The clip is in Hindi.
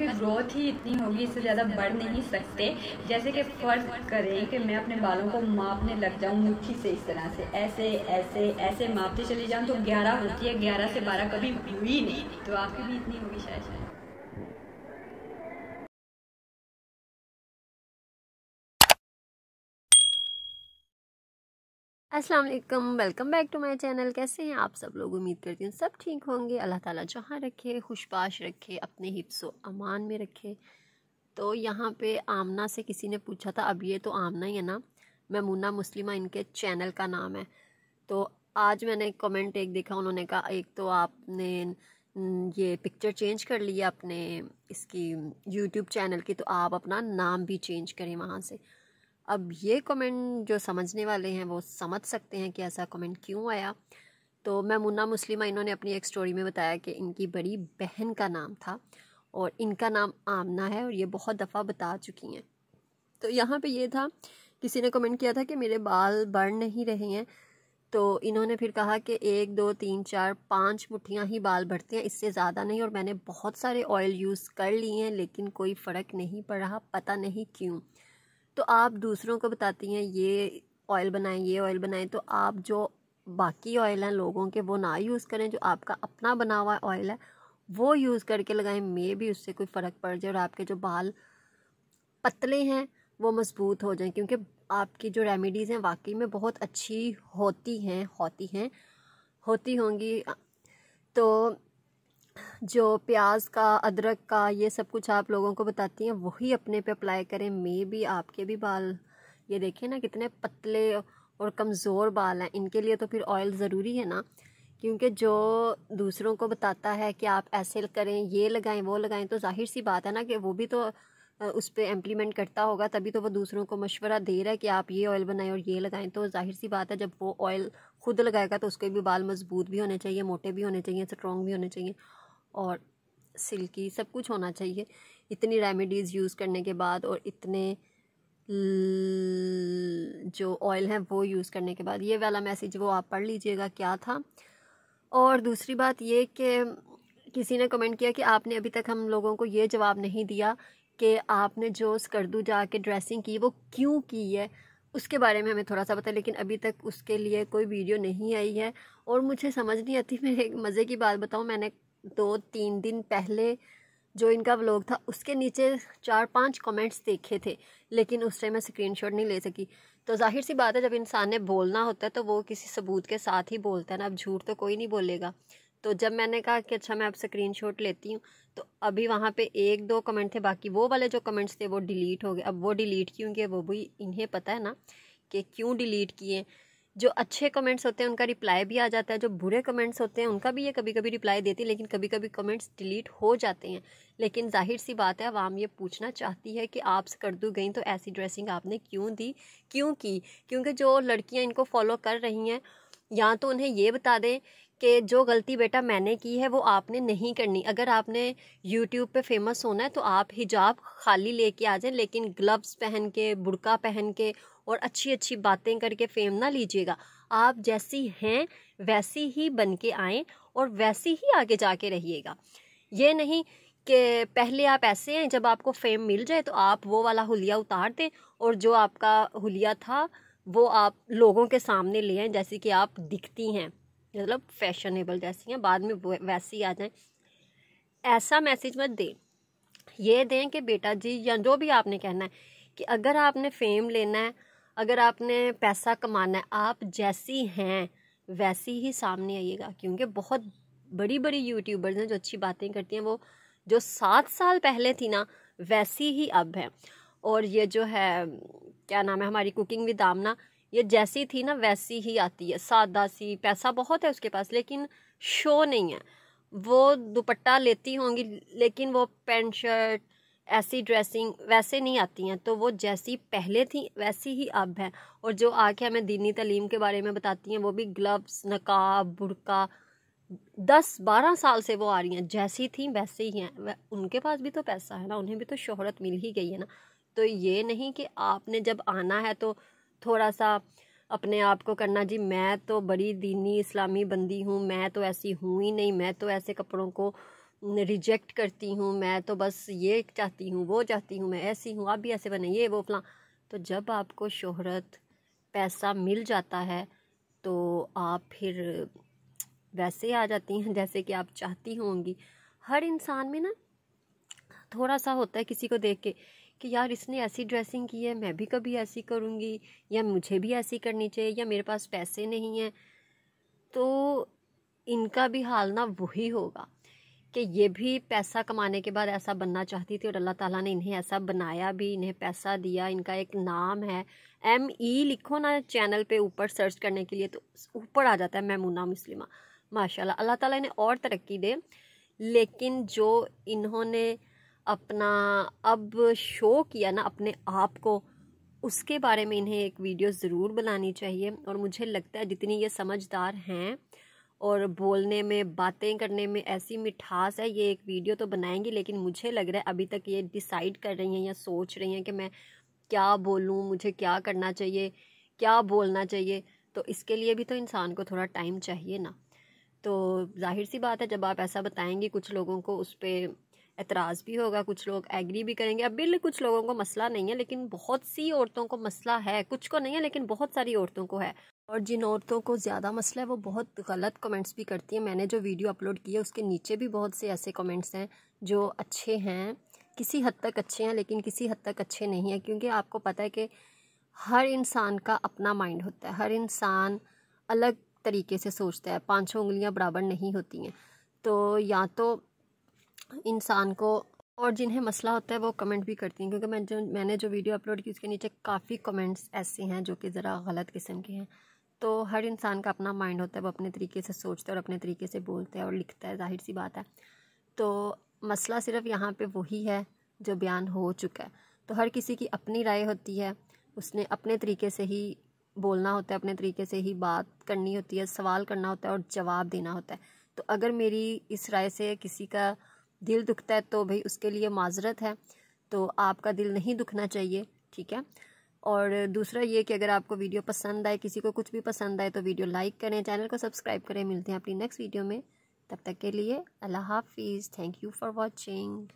ग्रोथ ही इतनी होगी, इससे ज़्यादा बढ़ नहीं सकते। जैसे कि फ़र्ज करें कि मैं अपने बालों को मापने लग जाऊं मुट्ठी से, इस तरह से ऐसे ऐसे ऐसे मापते चली जाऊं तो 11 होती है, 11 से 12 कभी हुई नहीं, तो आपकी भी इतनी होगी शायद। अस्सलाम वालेकुम, welcome back to my channel. कैसे हैं आप सब लोग? उम्मीद करती हूँ सब ठीक होंगे। अल्लाह ताला जहाँ रखे खुशबाश रखे, अपने हिफ्ज़ो अमान में रखे। तो यहाँ पे आमना से किसी ने पूछा था, अब ये तो आमना ही है ना, ममूना मुस्लिमा इनके चैनल का नाम है। तो आज मैंने कमेंट एक देखा, उन्होंने कहा एक तो आपने ये पिक्चर चेंज कर लिया अपने इसकी यूट्यूब चैनल की, तो आप अपना नाम भी चेंज करें वहाँ से। अब ये कमेंट जो समझने वाले हैं वो समझ सकते हैं कि ऐसा कमेंट क्यों आया। तो ममूना मुस्लिमा इन्होंने अपनी एक स्टोरी में बताया कि इनकी बड़ी बहन का नाम था और इनका नाम आमना है, और ये बहुत दफ़ा बता चुकी हैं। तो यहाँ पे ये था, किसी ने कमेंट किया था कि मेरे बाल बढ़ नहीं रहे हैं, तो इन्होंने फिर कहा कि 1 2 3 4 5 मुट्ठियाँ ही बाल बढ़ते हैं, इससे ज़्यादा नहीं, और मैंने बहुत सारे ऑयल यूज़ कर लिए हैं लेकिन कोई फ़र्क नहीं पड़ रहा, पता नहीं क्यों। तो आप दूसरों को बताती हैं ये ऑयल बनाएं, ये ऑयल बनाएं, तो आप जो बाकी ऑयल हैं लोगों के वो ना यूज़ करें, जो आपका अपना बना हुआ ऑयल है वो यूज़ करके लगाएं। मे भी उससे कोई फ़र्क पड़ जाए और आपके जो बाल पतले हैं वो मजबूत हो जाएं, क्योंकि आपकी जो रेमेडीज़ हैं वाकई में बहुत अच्छी होती होंगी। तो जो प्याज का, अदरक का, ये सब कुछ आप लोगों को बताती हैं वही अपने पे अप्लाई करें। मे भी आपके भी बाल, ये देखें ना कितने पतले और कमज़ोर बाल हैं, इनके लिए तो फिर ऑयल ज़रूरी है ना। क्योंकि जो दूसरों को बताता है कि आप ऐसे करें, ये लगाएं, वो लगाएं, तो जाहिर सी बात है ना कि वो भी तो उस पर इम्प्लीमेंट करता होगा, तभी तो वो दूसरों को मशवरा दे रहा है कि आप ये ऑयल बनाएं और ये लगाएं। तो जाहिर सी बात है जब वो ऑयल खुद लगाएगा तो उसके भी बाल मजबूत भी होने चाहिए, मोटे भी होने चाहिए, स्ट्रॉन्ग भी होने चाहिए और सिल्की सब कुछ होना चाहिए। इतनी रेमेडीज़ यूज़ करने के बाद और इतने जो ऑयल हैं वो यूज़ करने के बाद, ये वाला मैसेज वो आप पढ़ लीजिएगा क्या था। और दूसरी बात ये कि किसी ने कमेंट किया कि आपने अभी तक हम लोगों को ये जवाब नहीं दिया कि आपने जो स्कर्दू जाके ड्रेसिंग की वो क्यों की है, उसके बारे में हमें थोड़ा सा पता, लेकिन अभी तक उसके लिए कोई वीडियो नहीं आई है। और मुझे समझ नहीं आती, मैं एक मज़े की बात बताऊं, मैंने 2-3 दिन पहले जो इनका व्लॉग था उसके नीचे 4-5 कमेंट्स देखे थे, लेकिन उस टाइम मैं स्क्रीनशॉट नहीं ले सकी। तो जाहिर सी बात है जब इंसान ने बोलना होता है तो वो किसी सबूत के साथ ही बोलता है ना, अब झूठ तो कोई नहीं बोलेगा। तो जब मैंने कहा कि अच्छा मैं अब स्क्रीनशॉट लेती हूँ, तो अभी वहाँ पे 1-2 कमेंट थे, बाकी वो वाले जो कमेंट्स थे वो डिलीट हो गए। अब वो डिलीट क्यों किए वो भी इन्हें पता है ना कि क्यों डिलीट किए। जो अच्छे कमेंट्स होते हैं उनका रिप्लाई भी आ जाता है, जो बुरे कमेंट्स होते हैं उनका भी ये कभी कभी रिप्लाई देती है, लेकिन कभी कभी कमेंट्स डिलीट हो जाते हैं। लेकिन जाहिर सी बात है अवाम ये पूछना चाहती है कि आप स्कर्दू गई तो ऐसी ड्रेसिंग आपने क्यों दी, क्यों की। क्योंकि जो लड़कियां इनको फॉलो कर रही हैं, या तो उन्हें ये बता दें कि जो गलती बेटा मैंने की है वो आपने नहीं करनी। अगर आपने यूट्यूब पे फेमस होना है तो आप हिजाब खाली लेके आ जाएं, लेकिन ग्लव्स पहन के, बुर्का पहन के और अच्छी अच्छी बातें करके फेम ना लीजिएगा। आप जैसी हैं वैसी ही बन के आएँ और वैसी ही आगे जाके रहिएगा। ये नहीं कि पहले आप ऐसे हैं, जब आपको फेम मिल जाए तो आप वो वाला हुलिया उतार दें और जो आपका हुलिया था वो आप लोगों के सामने ले आएँ, जैसे कि आप दिखती हैं, मतलब फैशनेबल जैसी हैं, बाद में वैसी आ जाएं। ऐसा मैसेज मत दें। ये दें कि बेटा जी, या जो भी आपने कहना है कि अगर आपने फेम लेना है, अगर आपने पैसा कमाना है, आप जैसी हैं वैसी ही सामने आइएगा। क्योंकि बहुत बड़ी बड़ी यूट्यूबर्स हैं जो अच्छी बातें करती हैं, वो जो 7 साल पहले थी ना वैसी ही अब है। और ये जो है क्या नाम है, हमारी कुकिंग विद आमना, ये जैसी थी ना वैसी ही आती है, सादा सी, पैसा बहुत है उसके पास लेकिन शो नहीं है। वो दुपट्टा लेती होंगी लेकिन वो पैंट शर्ट, ऐसी ड्रेसिंग वैसे नहीं आती हैं। तो वो जैसी पहले थी वैसी ही अब है। और जो आके हमें दीनी तालीम के बारे में बताती हैं वो भी ग्लव्स, नकाब, बुर्का, 10-12 साल से वो आ रही हैं, जैसी थी वैसे ही हैं। उनके पास भी तो पैसा है ना, उन्हें भी तो शोहरत मिल ही गई है ना। तो ये नहीं कि आपने जब आना है तो थोड़ा सा अपने आप को करना, जी मैं तो बड़ी दीनी इस्लामी बंदी हूँ, मैं तो ऐसी हूँ ही नहीं, मैं तो ऐसे कपड़ों को रिजेक्ट करती हूँ, मैं तो बस ये चाहती हूँ, वो चाहती हूँ, मैं ऐसी हूँ, आप भी ऐसे बने, ये वो फलां। तो जब आपको शोहरत, पैसा मिल जाता है तो आप फिर वैसे आ जाती हैं जैसे कि आप चाहती होंगी। हर इंसान में ना थोड़ा सा होता है किसी को देख के कि यार इसने ऐसी ड्रेसिंग की है, मैं भी कभी ऐसी करूँगी, या मुझे भी ऐसी करनी चाहिए, या मेरे पास पैसे नहीं हैं। तो इनका भी हाल ना वही होगा कि ये भी पैसा कमाने के बाद ऐसा बनना चाहती थी और अल्लाह ताला ने इन्हें ऐसा बनाया भी, इन्हें पैसा दिया, इनका एक नाम है। ME लिखो ना चैनल पे ऊपर सर्च करने के लिए तो ऊपर आ जाता है मैमूना मुस्लिमा। माशाल्लाह, अल्लाह ताला इन्हें और तरक्की दे। लेकिन जो इन्होंने अपना अब शो किया ना अपने आप को, उसके बारे में इन्हें एक वीडियो ज़रूर बनानी चाहिए। और मुझे लगता है जितनी ये समझदार हैं और बोलने में, बातें करने में ऐसी मिठास है, ये एक वीडियो तो बनाएंगी। लेकिन मुझे लग रहा है अभी तक ये डिसाइड कर रही हैं या सोच रही हैं कि मैं क्या बोलूँ, मुझे क्या करना चाहिए, क्या बोलना चाहिए। तो इसके लिए भी तो इंसान को थोड़ा टाइम चाहिए ना। तो जाहिर सी बात है जब आप ऐसा बताएंगे कुछ लोगों को उस पर एतराज़ भी होगा, कुछ लोग एग्री भी करेंगे। अब बिल्कुल कुछ लोगों को मसला नहीं है, लेकिन बहुत सी औरतों को मसला है। कुछ को नहीं है लेकिन बहुत सारी औरतों को है। और जिन औरतों को ज़्यादा मसला है वो बहुत गलत कमेंट्स भी करती हैं। मैंने जो वीडियो अपलोड की है उसके नीचे भी बहुत से ऐसे कमेंट्स हैं जो अच्छे हैं, किसी हद तक अच्छे हैं, लेकिन किसी हद तक अच्छे नहीं हैं। क्योंकि आपको पता है कि हर इंसान का अपना माइंड होता है, हर इंसान अलग तरीके से सोचता है, 5 उंगलियां बराबर नहीं होती हैं। तो या तो इंसान को, और जिन्हें मसला होता है वो कमेंट भी करती हैं। क्योंकि मैंने जो वीडियो अपलोड की उसके नीचे काफ़ी कमेंट्स ऐसे हैं जो कि ज़रा गलत किस्म के हैं। तो हर इंसान का अपना माइंड होता है, वो अपने तरीके से सोचता है और अपने तरीके से बोलता है और लिखता है, जाहिर सी बात है। तो मसला सिर्फ यहाँ पे वही है जो बयान हो चुका है। तो हर किसी की अपनी राय होती है, उसने अपने तरीके से ही बोलना होता है, अपने तरीके से ही बात करनी होती है, सवाल करना होता है और जवाब देना होता है। तो अगर मेरी इस राय से किसी का दिल दुखता है तो भाई उसके लिए माजरत है, तो आपका दिल नहीं दुखना चाहिए, ठीक है। और दूसरा ये कि अगर आपको वीडियो पसंद आए, किसी को कुछ भी पसंद आए तो वीडियो लाइक करें, चैनल को सब्सक्राइब करें। मिलते हैं अपनी नेक्स्ट वीडियो में, तब तक के लिए अल्लाह हाफिज़। Thank you for watching.